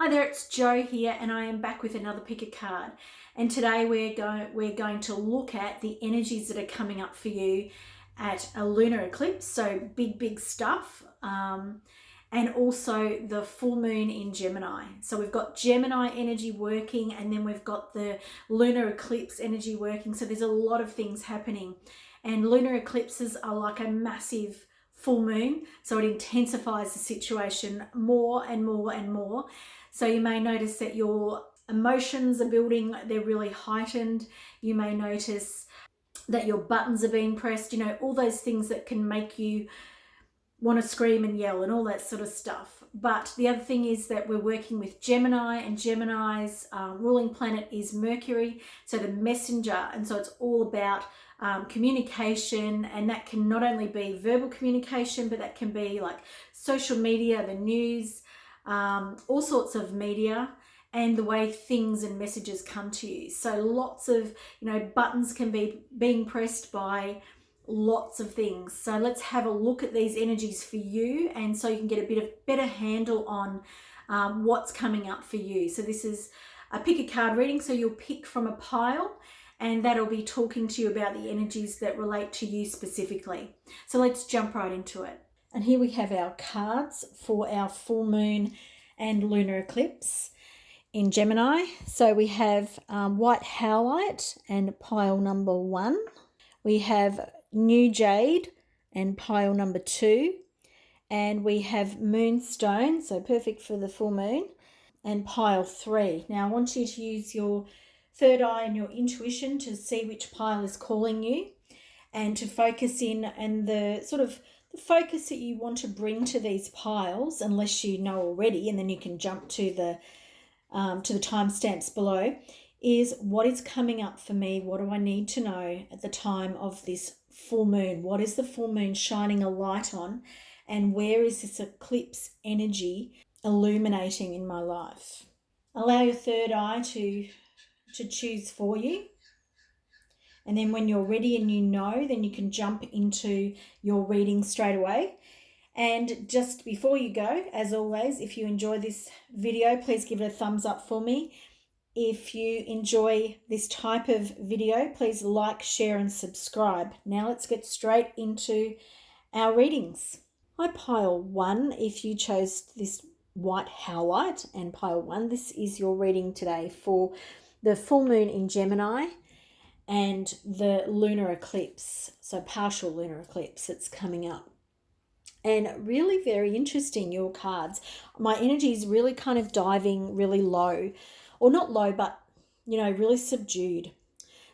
Hi there, it's Jo here, and I am back with another pick a card. And today we're going to look at the energies that are coming up for you at a lunar eclipse. So big stuff, and also the full moon in Gemini. So we've got Gemini energy working, and then we've got the lunar eclipse energy working. So there's a lot of things happening, and lunar eclipses are like a massive full moon, so it intensifies the situation more and more. So you may notice that your emotions are building, they're really heightened. You may notice that your buttons are being pressed, all those things that can make you want to scream and yell and all that sort of stuff. But the other thing is that we're working with Gemini, and Gemini's ruling planet is Mercury, so the messenger. And so it's all about communication, and that can not only be verbal communication, but that can be like social media, the news, all sorts of media, and the way things and messages come to you. So lots of, buttons can be being pressed by lots of things. So let's have a look at these energies for you, and so you can get a bit of better handle on what's coming up for you. So this is a pick a card reading, so you'll pick from a pile, and that'll be talking to you about the energies that relate to you specifically. So let's jump right into it. And here we have our cards for our full moon and lunar eclipse in Gemini. So we have white howlite and pile number 1. We have new jade and pile number 2. And we have moonstone, so perfect for the full moon, and pile 3. Now I want you to use your third eye and your intuition to see which pile is calling you, and to focus in, and the sort of the focus that you want to bring to these piles, unless you know already, and then you can jump to the timestamps below, is what is coming up for me. What do I need to know at the time of this full moon? What is the full moon shining a light on, and where is this eclipse energy illuminating in my life? Allow your third eye to choose for you. And then when you're ready and then you can jump into your reading straight away. And just before you go, as always, if you enjoy this video, please give it a thumbs up for me. If you enjoy this type of video, please like, share, and subscribe. Now let's get straight into our readings. Hi, pile 1, if you chose this white howlite, and pile 1, this is your reading today for the full moon in Gemini and the lunar eclipse, so partial lunar eclipse that's coming up. And really very interesting, your cards. My energy is really kind of diving really low, or not low, but, really subdued.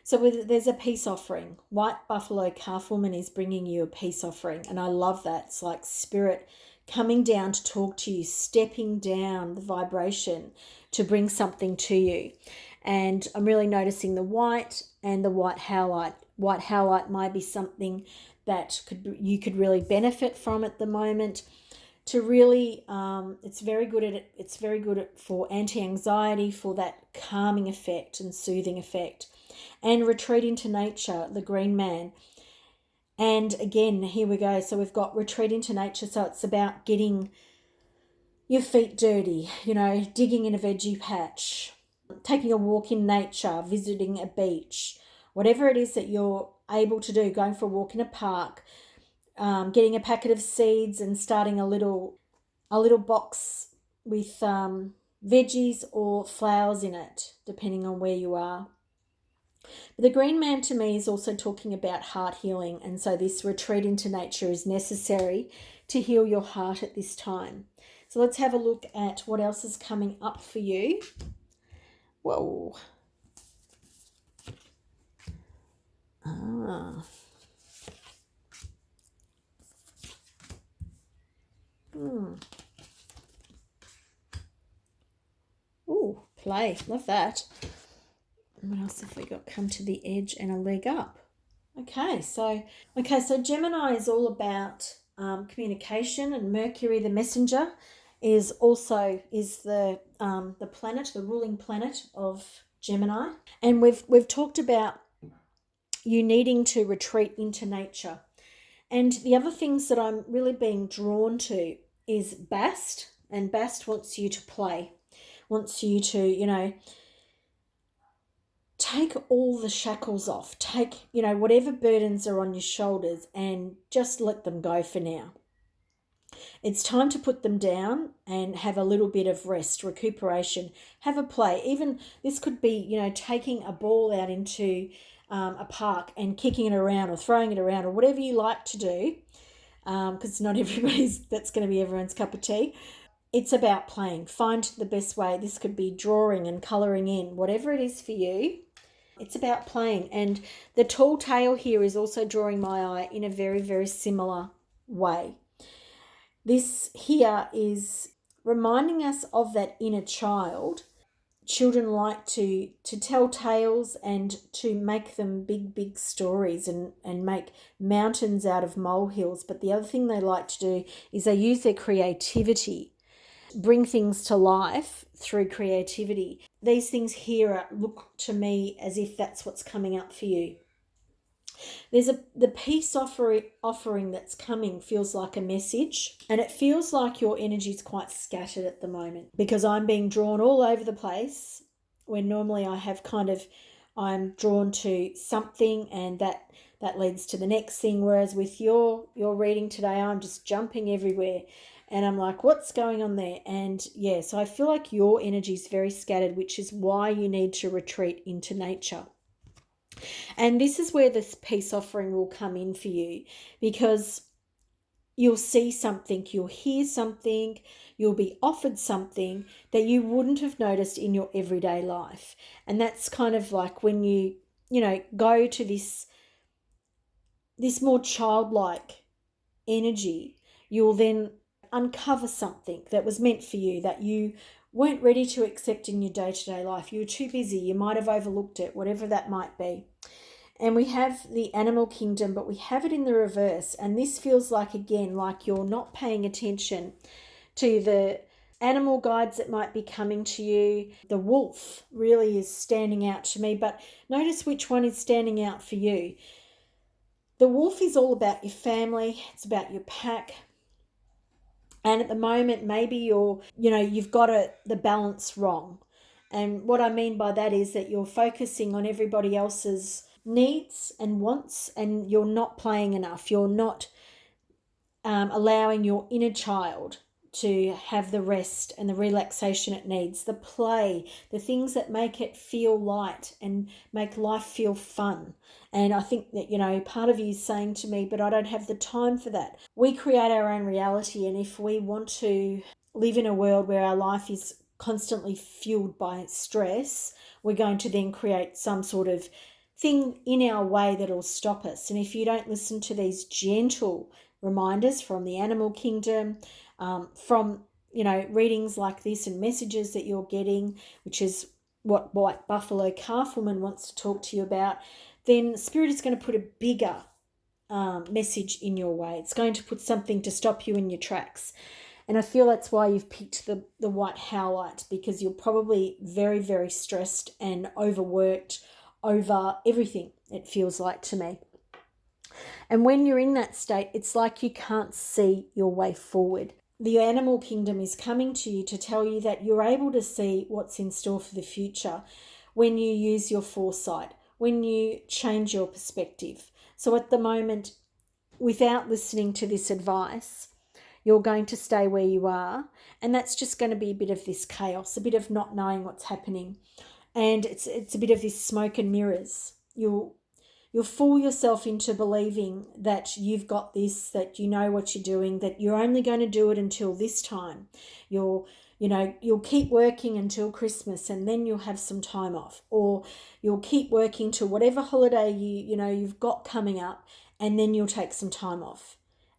So there's a peace offering. White buffalo calf woman is bringing you a peace offering, and I love that. It's like spirit coming down to talk to you, stepping down the vibration to bring something to you. And I'm really noticing the white and the white howlite. White howlite might be something that you could really benefit from at the moment. To really, it's very good for anti-anxiety, for that calming effect and soothing effect. And retreat into nature, the green man. And again, here we go. So we've got retreat into nature. So it's about getting your feet dirty, digging in a veggie patch, taking a walk in nature, visiting a beach, whatever it is that you're able to do, going for a walk in a park, getting a packet of seeds and starting a little box with veggies or flowers in it, depending on where you are. But the green man to me is also talking about heart healing, and so this retreat into nature is necessary to heal your heart at this time. So let's have a look at what else is coming up for you. Whoa. Ooh, play. Love that. What else have we got? Come to the edge and a leg up. Okay, so Gemini is all about communication, and Mercury, the messenger, is the planet, the ruling planet of Gemini. And we've talked about you needing to retreat into nature. And the other things that I'm really being drawn to is Bast, and Bast wants you to play. wants you to, take all the shackles off. Take, whatever burdens are on your shoulders and just let them go for now. It's time to put them down and have a little bit of rest, recuperation, have a play. Even this could be, taking a ball out into a park and kicking it around or throwing it around or whatever you like to do, because not that's going to be everyone's cup of tea. It's about playing. Find the best way. This could be drawing and colouring in, whatever it is for you. It's about playing. And the tall tale here is also drawing my eye in a very, very similar way. This here is reminding us of that inner child. Children like to tell tales and to make them big, big stories and make mountains out of molehills. But the other thing they like to do is they use their creativity, bring things to life through creativity. These things here look to me as if that's what's coming up for you. There's the peace offering that's coming feels like a message, and it feels like your energy is quite scattered at the moment, because I'm being drawn all over the place when normally I'm drawn to something and that leads to the next thing, whereas with your reading today I'm just jumping everywhere and I'm like, what's going on there? And so I feel like your energy is very scattered, which is why you need to retreat into nature. And this is where this peace offering will come in for you, because you'll see something, you'll hear something, you'll be offered something that you wouldn't have noticed in your everyday life. And that's kind of like when you go to this more childlike energy, you'll then uncover something that was meant for you that you weren't ready to accept in your day-to-day life. You were too busy, you might have overlooked it, whatever that might be. And we have the animal kingdom, but we have it in the reverse. And this feels like, again, like you're not paying attention to the animal guides that might be coming to you. The wolf really is standing out to me, but notice which one is standing out for you. The wolf is all about your family. It's about your pack. And at the moment, maybe you've got the balance wrong. And what I mean by that is that you're focusing on everybody else's needs and wants, and you're not playing enough. You're not allowing your inner child to have the rest and the relaxation it needs, the play, the things that make it feel light and make life feel fun. And I think that, part of you is saying to me, but I don't have the time for that. We create our own reality, and if we want to live in a world where our life is constantly fueled by stress, we're going to then create some sort of thing in our way that'll stop us. And if you don't listen to these gentle reminders from the animal kingdom, from readings like this and messages that you're getting, which is what White Buffalo Calf Woman wants to talk to you about, then Spirit is going to put a bigger message in your way. It's going to put something to stop you in your tracks. And I feel that's why you've picked the white howlite, because you're probably very, very stressed and overworked over everything, it feels like to me. And when you're in that state, it's like you can't see your way forward. The animal kingdom is coming to you to tell you that you're able to see what's in store for the future when you use your foresight, when you change your perspective. So at the moment, without listening to this advice, you're going to stay where you are, and that's just going to be a bit of this chaos, a bit of not knowing what's happening. And it's a bit of this smoke and mirrors. You'll fool yourself into believing that you've got this, that you know what you're doing, that you're only going to do it until this time. You'll keep working until Christmas and then you'll have some time off, or you'll keep working to whatever holiday you've got coming up, and then you'll take some time off.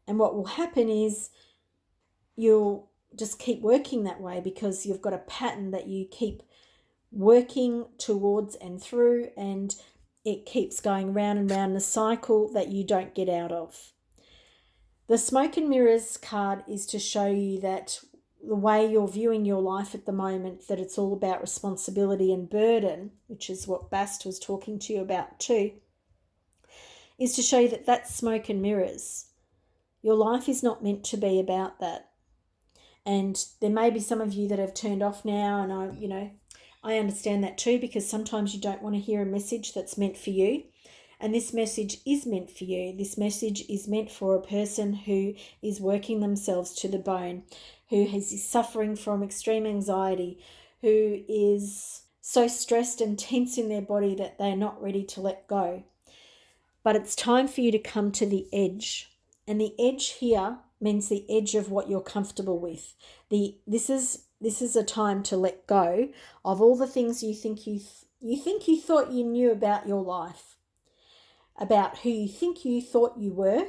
And what will happen is you'll just keep working that way because you've got a pattern that you keep working towards and through, and it keeps going round and round in a cycle that you don't get out of. The Smoke and Mirrors card is to show you that the way you're viewing your life at the moment, that it's all about responsibility and burden, which is what Bast was talking to you about too, is to show you that that's smoke and mirrors. Your life is not meant to be about that. And there may be some of you that have turned off now, and I understand that too, because sometimes you don't want to hear a message that's meant for you. And this message is meant for you. This message is meant for a person who is working themselves to the bone, who is suffering from extreme anxiety, who is so stressed and tense in their body that they're not ready to let go. But it's time for you to come to the edge. And the edge here means the edge of what you're comfortable with. This is a time to let go of all the things you think you thought you knew about your life, about who you think you thought you were.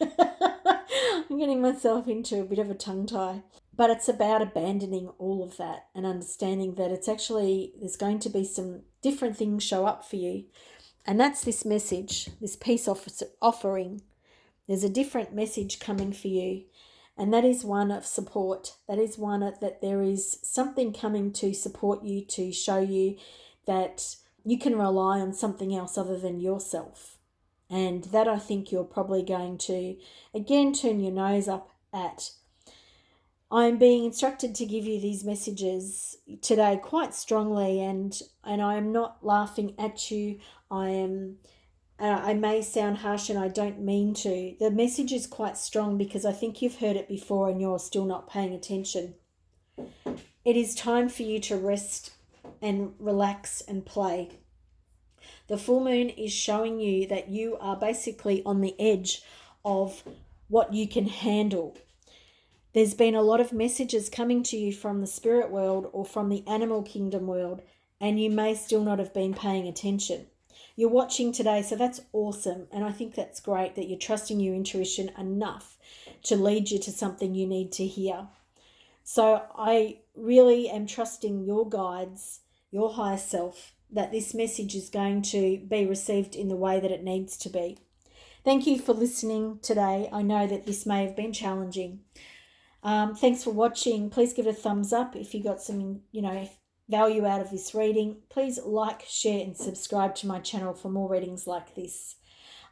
I'm getting myself into a bit of a tongue tie. But it's about abandoning all of that and understanding that there's going to be some different things show up for you. And that's this message, this peace offering. There's a different message coming for you. And that is one of support. That is one that there is something coming to support you, to show you that you can rely on something else other than yourself. And that, I think, you're probably going to, again, turn your nose up at. I'm being instructed to give you these messages today quite strongly, and I am not laughing at you. I may sound harsh, and I don't mean to. The message is quite strong because I think you've heard it before and you're still not paying attention. It is time for you to rest and relax and play. The full moon is showing you that you are basically on the edge of what you can handle. There's been a lot of messages coming to you from the spirit world or from the animal kingdom world, and you may still not have been paying attention. You're watching today, so that's awesome. And I think that's great that you're trusting your intuition enough to lead you to something you need to hear. So I really am trusting your guides, your higher self, that this message is going to be received in the way that it needs to be. Thank you for listening today. I know that this may have been challenging. Thanks for watching. Please give it a thumbs up if you got some, value out of this reading. Please like, share, and subscribe to my channel for more readings like this.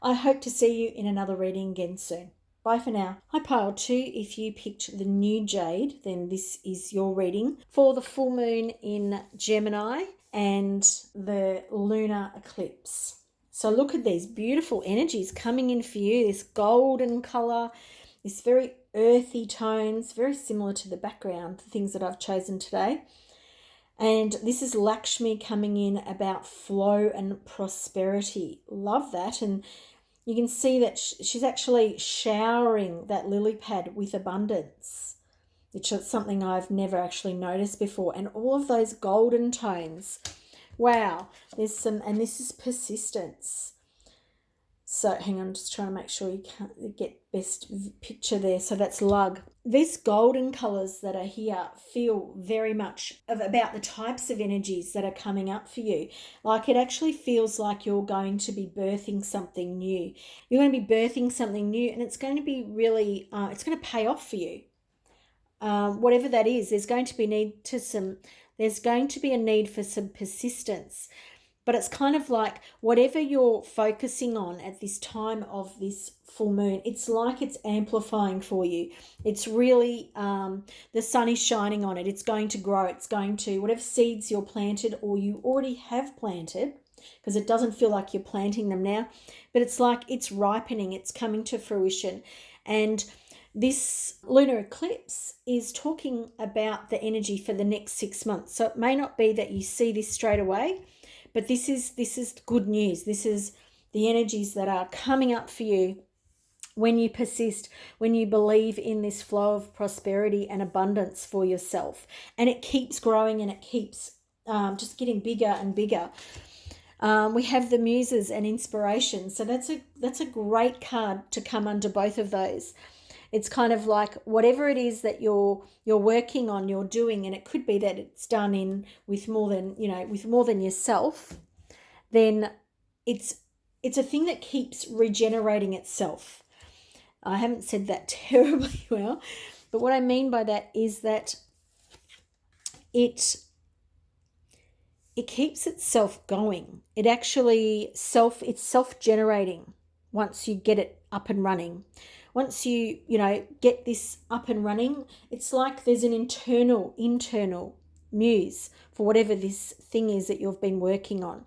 I hope to see you in another reading again soon. Bye for now. Hi Pile 2, if you picked the new jade, then this is your reading for the full moon in Gemini and the lunar eclipse. So look at these beautiful energies coming in for you, this golden colour, this very earthy tones, very similar to the background, the things that I've chosen today. And this is Lakshmi coming in about flow and prosperity. Love that. And you can see that she's actually showering that lily pad with abundance, which is something I've never actually noticed before. And all of those golden tones. Wow. There's some, and this is persistence. So hang on, just trying to make sure you can't get best picture there. So that's lug. These golden colours that are here feel very much about the types of energies that are coming up for you. Like it actually feels like you're going to be birthing something new. You're going to be birthing something new, and it's going to be really, it's going to pay off for you. Whatever that is, there's going to be a need for some persistence. But it's kind of like whatever you're focusing on at this time of this full moon, it's like it's amplifying for you. It's really, the sun is shining on it. It's going to grow. It's going to, whatever seeds you're planted or you already have planted, because it doesn't feel like you're planting them now, but it's like it's ripening. It's coming to fruition. And this lunar eclipse is talking about the energy for the next 6 months. So it may not be that you see this straight away, but this is good news. This is the energies that are coming up for you when you persist, when you believe in this flow of prosperity and abundance for yourself. And it keeps growing and it keeps just getting bigger and bigger. We have the muses and inspiration. So that's a great card to come under both of those. It's kind of like whatever it is that you're working on, you're doing, and it could be that it's done with more than yourself, then it's a thing that keeps regenerating itself. I haven't said that terribly well, but what I mean by that is that it keeps itself going. It actually it's self-generating once you get it up and running. once you, get this up and running, it's like there's an internal muse for whatever this thing is that you've been working on.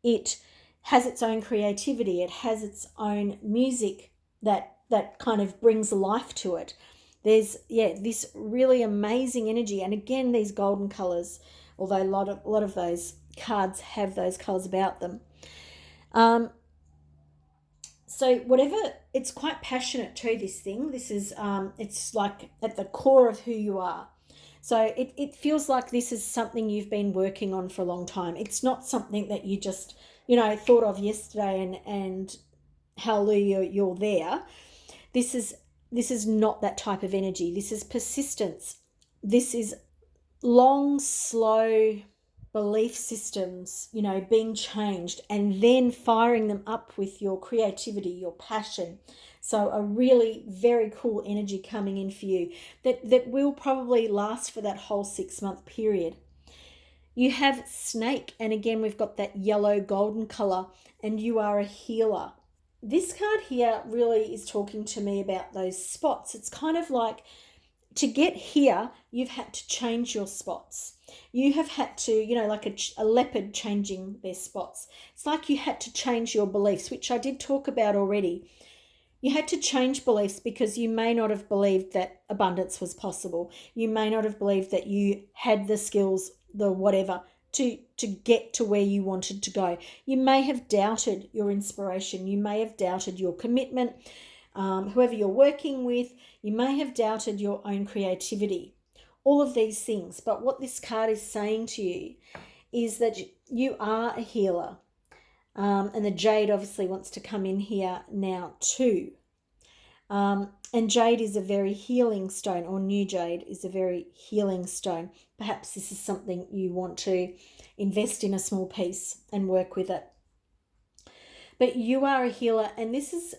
It has its own creativity. It has its own music that kind of brings life to it. There's this really amazing energy, and again these golden colors, although a lot of those cards have those colors about them. So whatever, it's quite passionate too, this thing. This is it's like at the core of who you are. So it feels like this is something you've been working on for a long time. It's not something that you just, thought of yesterday and hallelujah, you're there. This is not that type of energy. This is persistence. This is long, slow belief systems, being changed and then firing them up with your creativity, your passion. So a really very cool energy coming in for you that will probably last for that whole 6-month period. You have snake, and again we've got that yellow golden color, and you are a healer. This card here really is talking to me about those spots. It's kind of like, to get here, you've had to change your spots. You have had to, like a leopard changing their spots. It's like you had to change your beliefs, which I did talk about already. You had to change beliefs because you may not have believed that abundance was possible. You may not have believed that you had the skills, the whatever, to get to where you wanted to go. You may have doubted your inspiration. You may have doubted your commitment. Whoever you're working with, you may have doubted your own creativity, all of these things. But what this card is saying to you is that you are a healer. And the jade obviously wants to come in here now too. And jade is a very healing stone, or new jade is a very healing stone. Perhaps this is something you want to invest in a small piece and work with it. But you are a healer, and this is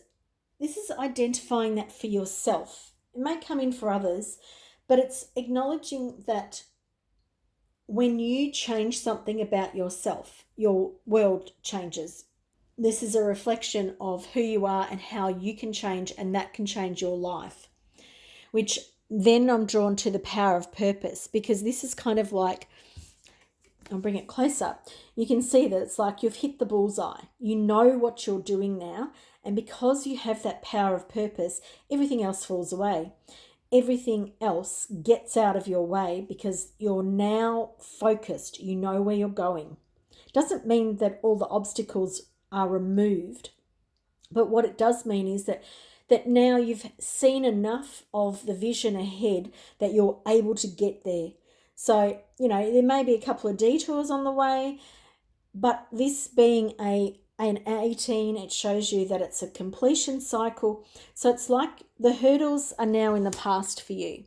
identifying that for yourself. It may come in for others, but it's acknowledging that when you change something about yourself, your world changes. This is a reflection of who you are and how you can change, and that can change your life. Which then I'm drawn to the power of purpose, because this is kind of like, I'll bring it closer. You can see that it's like you've hit the bullseye. You know what you're doing now. And because you have that power of purpose, everything else falls away. Everything else gets out of your way because you're now focused. You know where you're going. It doesn't mean that all the obstacles are removed. But what it does mean is that now you've seen enough of the vision ahead that you're able to get there. So, there may be a couple of detours on the way, but this being an 18, it shows you that it's a completion cycle. So it's like the hurdles are now in the past for you.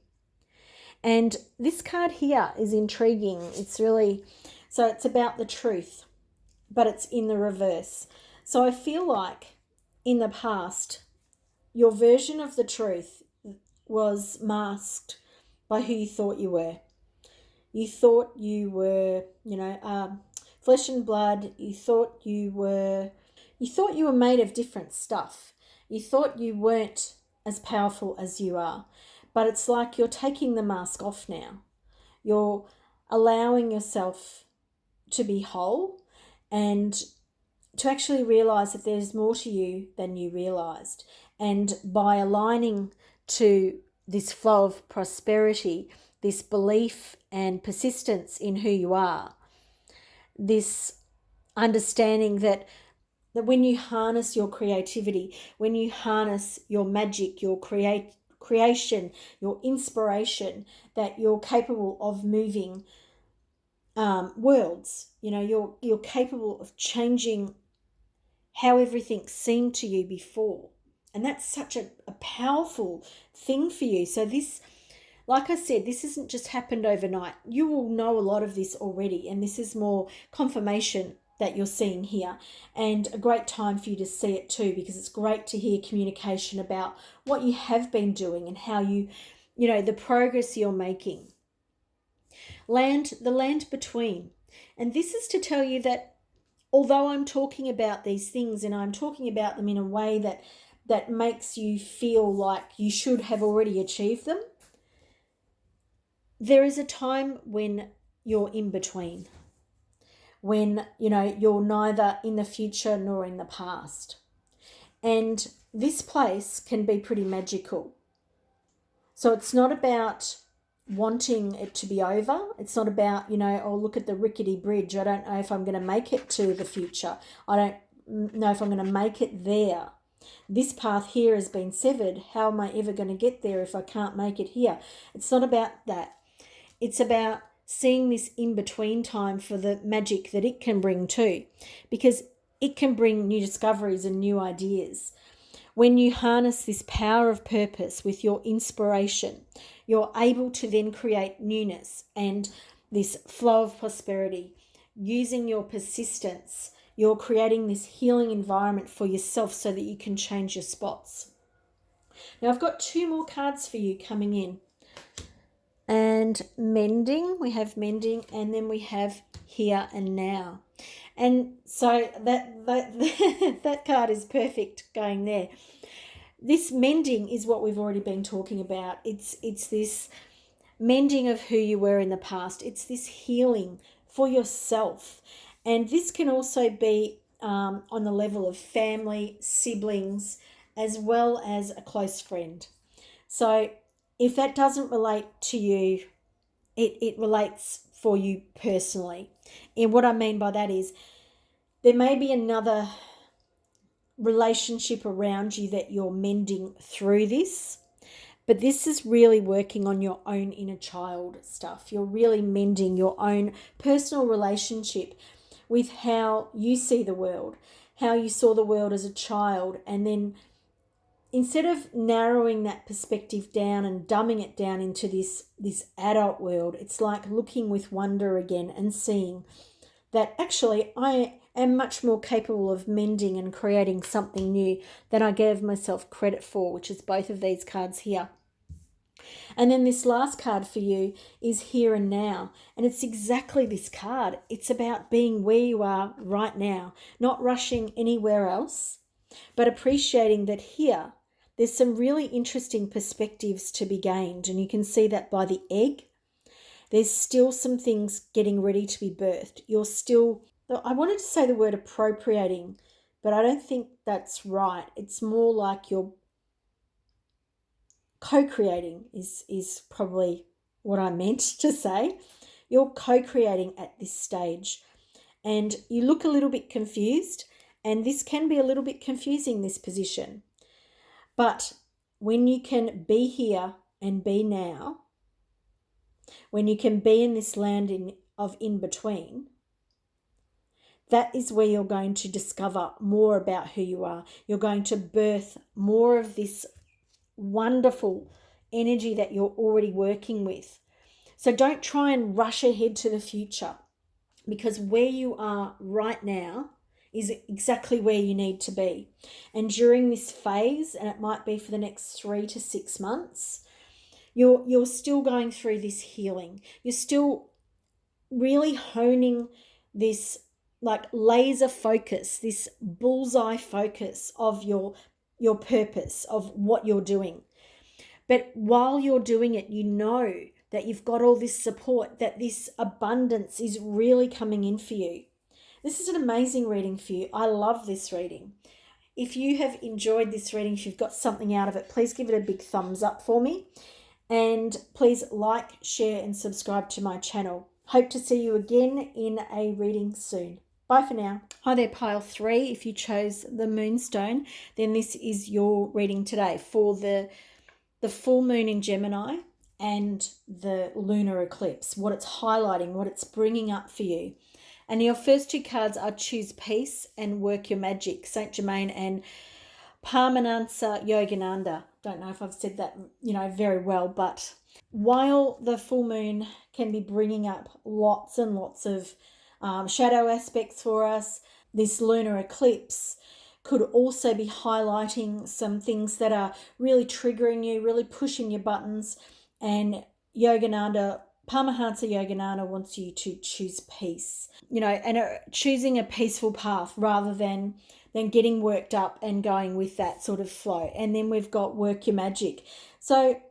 And this card here is intriguing. It's about the truth, but it's in the reverse. So I feel like in the past, your version of the truth was masked by who you thought you were. You thought you were, flesh and blood. You thought you were made of different stuff. You thought you weren't as powerful as you are. But it's like you're taking the mask off now. You're allowing yourself to be whole and to actually realize that there's more to you than you realized. And by aligning to this flow of prosperity, this belief and persistence in who you are, this understanding that when you harness your creativity, when you harness your magic, your creation, your inspiration, that you're capable of moving worlds. You're capable of changing how everything seemed to you before. And that's such a powerful thing for you. So this, like I said, this isn't just happened overnight. You will know a lot of this already, and this is more confirmation that you're seeing here, and a great time for you to see it too, because it's great to hear communication about what you have been doing and how the progress you're making. The land between. And this is to tell you that although I'm talking about these things and I'm talking about them in a way that that makes you feel like you should have already achieved them, there is a time when you're in between, when, you're neither in the future nor in the past. And this place can be pretty magical. So it's not about wanting it to be over. It's not about, oh, look at the rickety bridge. I don't know if I'm going to make it to the future. I don't know if I'm going to make it there. This path here has been severed. How am I ever going to get there if I can't make it here? It's not about that. It's about seeing this in-between time for the magic that it can bring too, because it can bring new discoveries and new ideas. When you harness this power of purpose with your inspiration, you're able to then create newness and this flow of prosperity. Using your persistence, you're creating this healing environment for yourself so that you can change your spots. Now, I've got 2 more cards for you coming in. And mending, we have mending, and then we have here and now. And so that card is perfect going there. This mending is what we've already been talking about. It's this mending of who you were in the past. It's this healing for yourself. And this can also be on the level of family, siblings, as well as a close friend. So if that doesn't relate to you, it relates for you personally. And what I mean by that is there may be another relationship around you that you're mending through this, but this is really working on your own inner child stuff. You're really mending your own personal relationship with how you see the world, how you saw the world as a child, and then instead of narrowing that perspective down and dumbing it down into this adult world, it's like looking with wonder again and seeing that actually I am much more capable of mending and creating something new than I gave myself credit for, which is both of these cards here. And then this last card for you is here and now. And it's exactly this card. It's about being where you are right now, not rushing anywhere else, but appreciating that here there's some really interesting perspectives to be gained. And you can see that by the egg. There's still some things getting ready to be birthed. You're still, I wanted to say the word appropriating, but I don't think that's right. It's more like you're co-creating is probably what I meant to say. You're co-creating at this stage. And you look a little bit confused, and this can be a little bit confusing, this position. But when you can be here and be now, when you can be in this land of in-between, that is where you're going to discover more about who you are. You're going to birth more of this wonderful energy that you're already working with. So don't try and rush ahead to the future, because where you are right now is exactly where you need to be. And during this phase, and it might be for the next 3 to 6 months, you're still going through this healing. You're still really honing this like laser focus, this bullseye focus of your purpose, of what you're doing. But while you're doing it, you know that you've got all this support, that this abundance is really coming in for you. This is an amazing reading for you. I love this reading. If you have enjoyed this reading, if you've got something out of it, please give it a big thumbs up for me. And please like, share, and subscribe to my channel. Hope to see you again in a reading soon. Bye for now. Hi there, pile 3. If you chose the Moonstone, then this is your reading today for the full moon in Gemini and the lunar eclipse, what it's highlighting, what it's bringing up for you. And your first 2 cards are Choose Peace and Work Your Magic, Saint Germain and Paramahansa Yogananda. Don't know if I've said that, very well, but while the full moon can be bringing up lots and lots of shadow aspects for us, this lunar eclipse could also be highlighting some things that are really triggering you, really pushing your buttons. And Paramahansa Yogananda wants you to choose peace, and choosing a peaceful path rather than then getting worked up and going with that sort of flow. And then we've got work your magic. So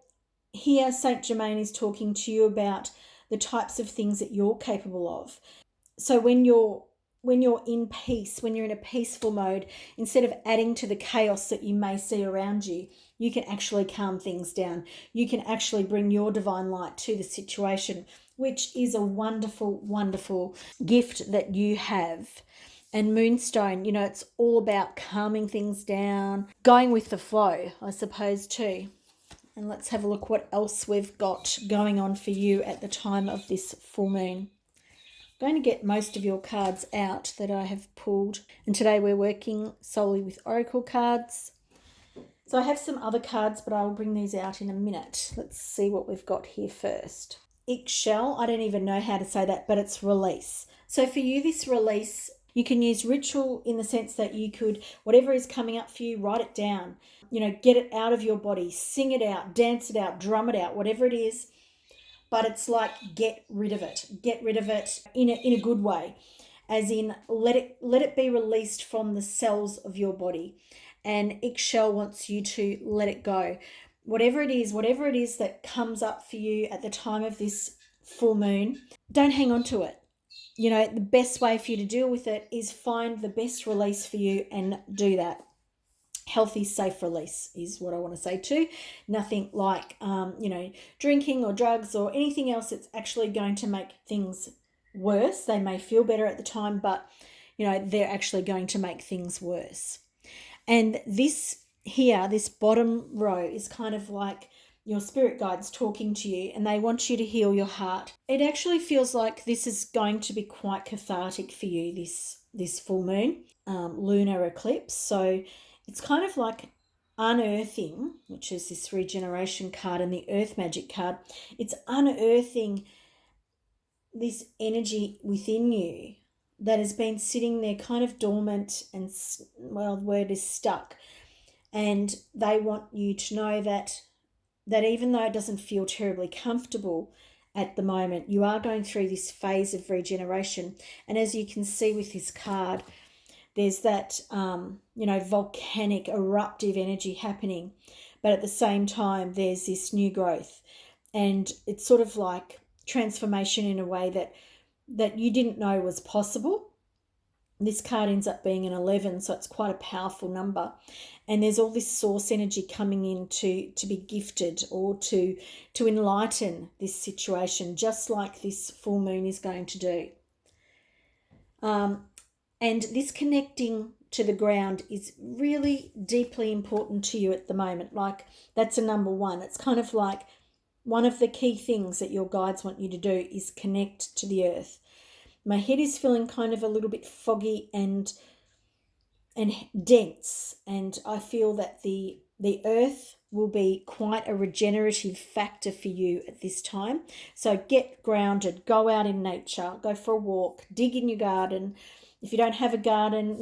here Saint Germain is talking to you about the types of things that you're capable of. So when you're in peace, when you're in a peaceful mode, instead of adding to the chaos that you may see around you, you can actually calm things down. You can actually bring your divine light to the situation, which is a wonderful, wonderful gift that you have. And Moonstone, it's all about calming things down, going with the flow, I suppose, too. And let's have a look what else we've got going on for you at the time of this full moon. I'm going to get most of your cards out that I have pulled. And today we're working solely with oracle cards. So I have some other cards, but I'll bring these out in a minute. Let's see what we've got here first. Ixchel, I don't even know how to say that, but it's release. So for you, this release, you can use ritual in the sense that you could, whatever is coming up for you, write it down. Get it out of your body, sing it out, dance it out, drum it out, whatever it is. But it's like get rid of it in a good way, as in let it be released from the cells of your body. And Ixchel wants you to let it go. Whatever it is that comes up for you at the time of this full moon, don't hang on to it. The best way for you to deal with it is find the best release for you and do that. Healthy, safe release is what I want to say too. Nothing like, drinking or drugs or anything else that's actually going to make things worse. They may feel better at the time, but, they're actually going to make things worse. And this here, this bottom row is kind of like your spirit guides talking to you, and they want you to heal your heart. It actually feels like this is going to be quite cathartic for you, this full moon, lunar eclipse. So it's kind of like unearthing, which is this regeneration card and the earth magic card. It's unearthing this energy within you that has been sitting there kind of dormant and, well, the word is stuck. And they want you to know that even though it doesn't feel terribly comfortable at the moment, you are going through this phase of regeneration. And as you can see with this card, there's that, volcanic, eruptive energy happening. But at the same time, there's this new growth. And it's sort of like transformation in a way that you didn't know was possible. This card ends up being an 11, so it's quite a powerful number. And there's all this source energy coming in to be gifted or to enlighten this situation, just like this full moon is going to do. And this connecting to the ground is really deeply important to you at the moment. Like, that's a number one. It's kind of like one of the key things that your guides want you to do is connect to the earth. My head is feeling kind of a little bit foggy and dense, and I feel that the earth will be quite a regenerative factor for you at this time. So get grounded, go out in nature, go for a walk, dig in your garden. If you don't have a garden,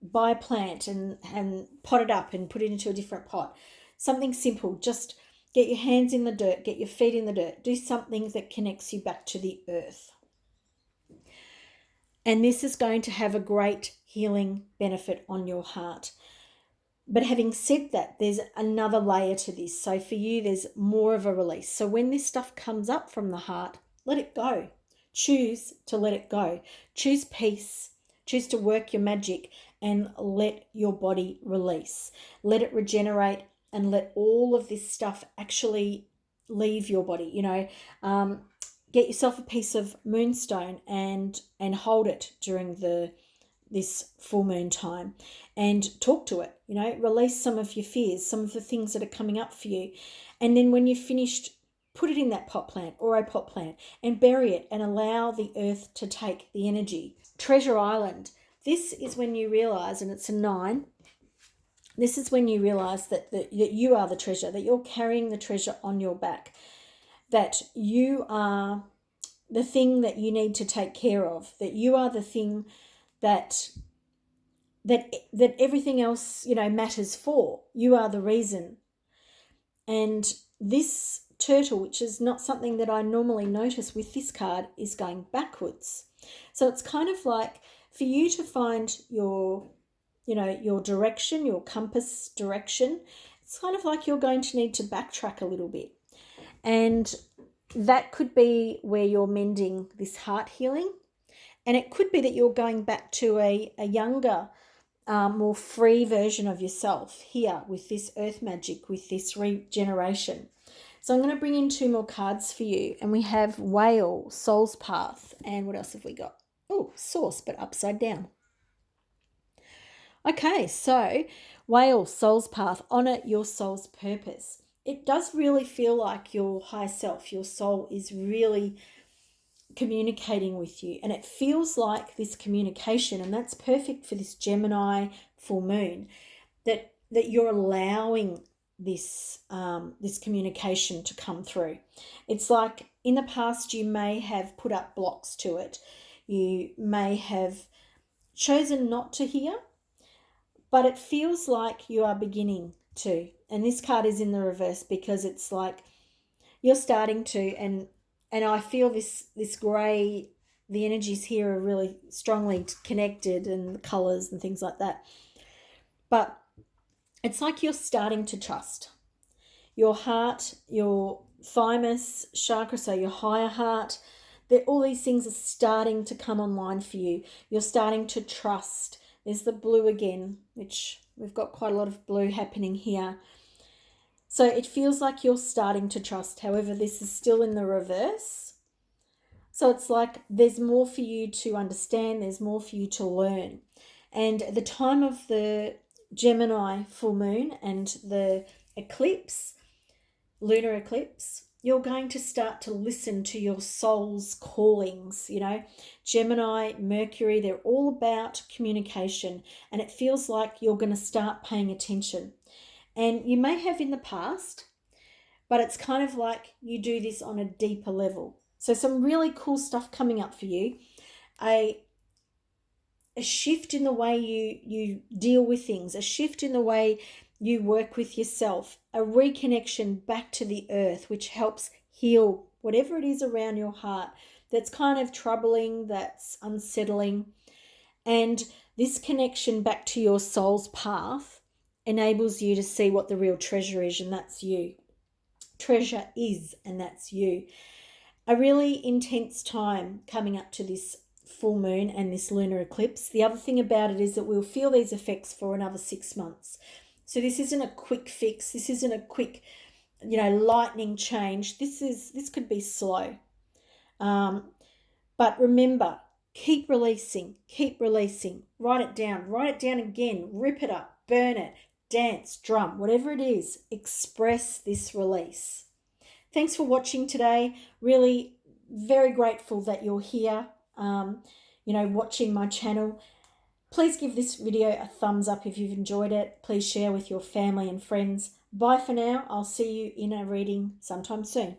buy a plant and pot it up and put it into a different pot. Something simple, just get your hands in the dirt, get your feet in the dirt, do something that connects you back to the earth. And this is going to have a great healing benefit on your heart. But having said that, there's another layer to this. So for you, there's more of a release. So when this stuff comes up from the heart, let it go. Choose to let it go. Choose peace. Choose to work your magic and let your body release. Let it regenerate and let all of this stuff actually leave your body. Get yourself a piece of moonstone and hold it during this full moon time and talk to it. Release some of your fears, some of the things that are coming up for you. And then when you've finished, put it in that pot plant or a pot plant and bury it and allow the earth to take the energy. Treasure Island. This is when you realize, and it's a 9, this is when you realize that you are the treasure, that you're carrying the treasure on your back, that you are the thing that you need to take care of, that you are the thing that everything else, matters for. You are the reason. And this turtle, which is not something that I normally notice with this card, is going backwards. So it's kind of like for you to find your you know, your direction, your compass direction, it's kind of like you're going to need to backtrack a little bit. And that could be where you're mending this heart healing. And it could be that you're going back to a younger, more free version of yourself here with this earth magic, with this regeneration. So I'm going to bring in 2 more cards for you. And we have Whale, Soul's Path. And what else have we got? Oh, Source, but upside down. Okay, so Whale, Soul's Path, honor your soul's purpose. It does really feel like your higher self, your soul, is really communicating with you. And it feels like this communication, and that's perfect for this Gemini full moon, that you're allowing this this communication to come through. It's like in the past you may have put up blocks to it. You may have chosen not to hear, but it feels like you are beginning to. And this card is in the reverse because it's like you're starting to, and I feel this grey, the energies here are really strongly connected, and the colours and things like that. But it's like you're starting to trust. Your heart, your thymus chakra, so your higher heart, that all these things are starting to come online for you. You're starting to trust. There's the blue again, which we've got quite a lot of blue happening here. So it feels like you're starting to trust. However, this is still in the reverse. So it's like there's more for you to understand. There's more for you to learn. And at the time of the Gemini full moon and the eclipse, lunar eclipse, you're going to start to listen to your soul's callings. You know, Gemini, Mercury, they're all about communication. And it feels like you're going to start paying attention. And you may have in the past, but it's kind of like you do this on a deeper level. So some really cool stuff coming up for you. A shift in the way you deal with things, a shift in the way you work with yourself, a reconnection back to the earth, which helps heal whatever it is around your heart that's kind of troubling, that's unsettling. And this connection back to your soul's path enables you to see what the real treasure is, and that's you. Treasure is, and that's you. A really intense time coming up to this full moon and this lunar eclipse. The other thing about it is that we'll feel these effects for another 6 months. So this isn't a quick fix. This isn't a quick, lightning change. This could be slow. But remember, keep releasing. Write it down again, rip it up, burn it, dance, drum, whatever it is, express this release. Thanks for watching today. Really very grateful that you're here, watching my channel. Please give this video a thumbs up if you've enjoyed it. Please share with your family and friends. Bye for now. I'll see you in a reading sometime soon.